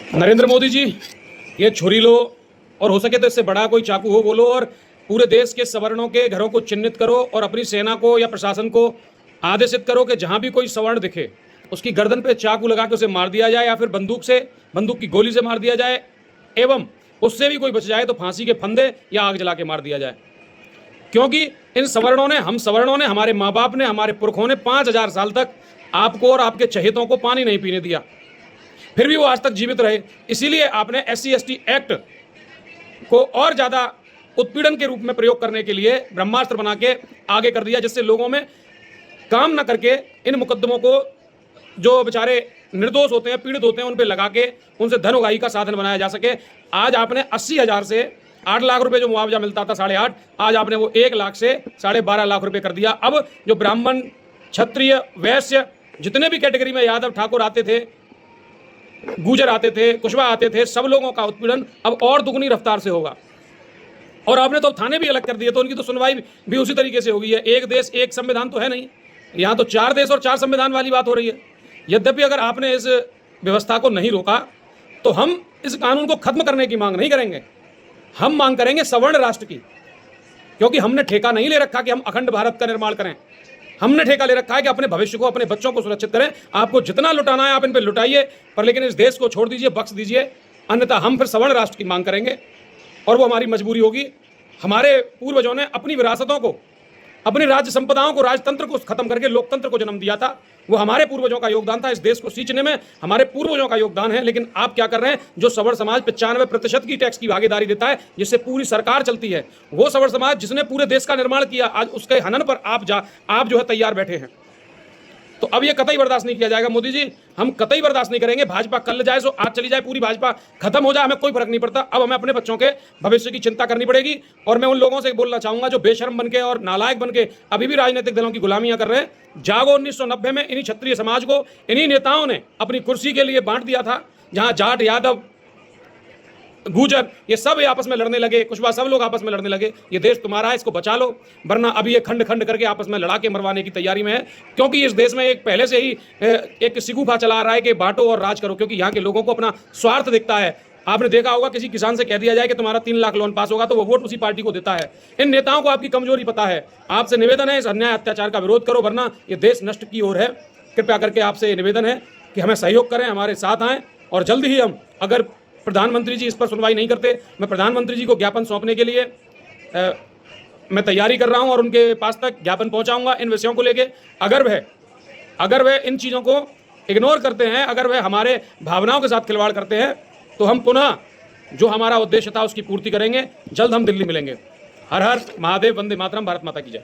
नरेंद्र मोदी जी, ये छुरी लो और हो सके तो इससे बड़ा कोई चाकू हो वो लो और पूरे देश के सवर्णों के घरों को चिन्हित करो और अपनी सेना को या प्रशासन को आदेशित करो कि जहां भी कोई सवर्ण दिखे उसकी गर्दन पे चाकू लगा के उसे मार दिया जाए या फिर बंदूक की गोली से मार दिया जाए, एवं उससे भी कोई बच जाए तो फांसी के फंदे या आग जला के मार दिया जाए। क्योंकि इन सवर्णों ने, हम सवर्णों ने, हमारे माँ बाप ने, हमारे पुरखों ने 5000 साल तक आपको और आपके चहेतों को पानी नहीं पीने दिया, फिर भी वो आज तक जीवित रहे। इसीलिए आपने SC/ST एक्ट को और ज़्यादा उत्पीड़न के रूप में प्रयोग करने के लिए ब्रह्मास्त्र बना के आगे कर दिया, जिससे लोगों में काम न करके इन मुकदमों को जो बेचारे निर्दोष होते हैं, पीड़ित होते हैं, उन पे लगा के उनसे धन उगाही का साधन बनाया जा सके। आज आपने 80,000 से 8 लाख रुपए जो मुआवजा मिलता था 8.5, आज आपने वो 1 लाख से 12.5 लाख रुपए कर दिया। अब जो ब्राह्मण, क्षत्रिय, वैश्य, जितने भी कैटेगरी में यादव ठाकुर आते थे, गुजर आते थे, कुशवाहा आते थे, सब लोगों का उत्पीड़न अब और दुगनी रफ्तार से होगा। और आपने तो थाने भी अलग कर दिए, तो उनकी तो सुनवाई भी उसी तरीके से होगी। एक देश एक संविधान तो है नहीं, यहाँ तो 4 देश और 4 संविधान वाली बात हो रही है। यद्यपि अगर आपने इस व्यवस्था को नहीं रोका तो हम इस कानून को खत्म करने की मांग नहीं करेंगे, हम मांग करेंगे सवर्ण राष्ट्र की। क्योंकि हमने ठेका नहीं ले रखा कि हम अखंड भारत का निर्माण करें, हमने ठेका ले रखा है कि अपने भविष्य को, अपने बच्चों को सुरक्षित करें। आपको जितना लुटाना है आप इन पर लुटाइए, पर लेकिन इस देश को छोड़ दीजिए, बख्श दीजिए, अन्यथा हम फिर सवर्ण राष्ट्र की मांग करेंगे और वो हमारी मजबूरी होगी। हमारे पूर्वजों ने अपनी विरासतों को, अपनी राज्य संपदाओं को, राजतंत्र को खत्म करके लोकतंत्र को जन्म दिया था। वो हमारे पूर्वजों का योगदान था, इस देश को सींचने में हमारे पूर्वजों का योगदान है। लेकिन आप क्या कर रहे हैं? जो सवर्ण समाज 95% की टैक्स की भागीदारी देता है, जिससे पूरी सरकार चलती है, वो सवर्ण समाज जिसने पूरे देश का निर्माण किया, आज उसके हनन पर आप जो है तैयार बैठे हैं। तो अब ये कतई बर्दाश्त नहीं किया जाएगा। मोदी जी, हम कतई बर्दाश्त नहीं करेंगे। भाजपा कल जाए सो आज चली जाए, पूरी भाजपा खत्म हो जाए, हमें कोई फर्क नहीं पड़ता। अब हमें अपने बच्चों के भविष्य की चिंता करनी पड़ेगी। और मैं उन लोगों से बोलना चाहूंगा जो बेशर्म बनके और नालायक बनके अभी भी राजनीतिक दलों की गुलामियां कर रहे हैं, जागो। 1990 में इन्हीं क्षत्रिय समाज को इन्हीं नेताओं ने अपनी कुर्सी के लिए बांट दिया था, जहां जाट, यादव, गुजर ये सब आपस में लड़ने लगे, कुशवाहा, सब लोग आपस में लड़ने लगे। ये देश तुम्हारा है, इसको बचा लो, वरना अभी ये खंड खंड करके आपस में लड़ा के मरवाने की तैयारी में है। क्योंकि इस देश में एक पहले से ही एक सिगुफा चला रहा है कि बांटो और राज करो, क्योंकि यहाँ के लोगों को अपना स्वार्थ दिखता है। आपने देखा होगा, किसी किसान से कह दिया जाए कि तुम्हारा 3 लाख लोन पास होगा, तो वो वोट उसी पार्टी को देता है। इन नेताओं को आपकी कमजोरी पता है। आपसे निवेदन है, इस अन्याय अत्याचार का विरोध करो, वरना ये देश नष्ट की ओर है। कृपया करके आपसे निवेदन है कि हमें सहयोग करें, हमारे साथ आएँ, और जल्द ही हम, अगर प्रधानमंत्री जी इस पर सुनवाई नहीं करते, मैं प्रधानमंत्री जी को ज्ञापन सौंपने के लिए मैं तैयारी कर रहा हूं और उनके पास तक ज्ञापन पहुंचाऊंगा इन विषयों को लेके। अगर वह इन चीज़ों को इग्नोर करते हैं, अगर वह हमारे भावनाओं के साथ खिलवाड़ करते हैं, तो हम पुनः जो हमारा उद्देश्य था उसकी पूर्ति करेंगे। जल्द हम दिल्ली मिलेंगे। हर हर महादेव, वंदे मातरम, भारत माता की जय।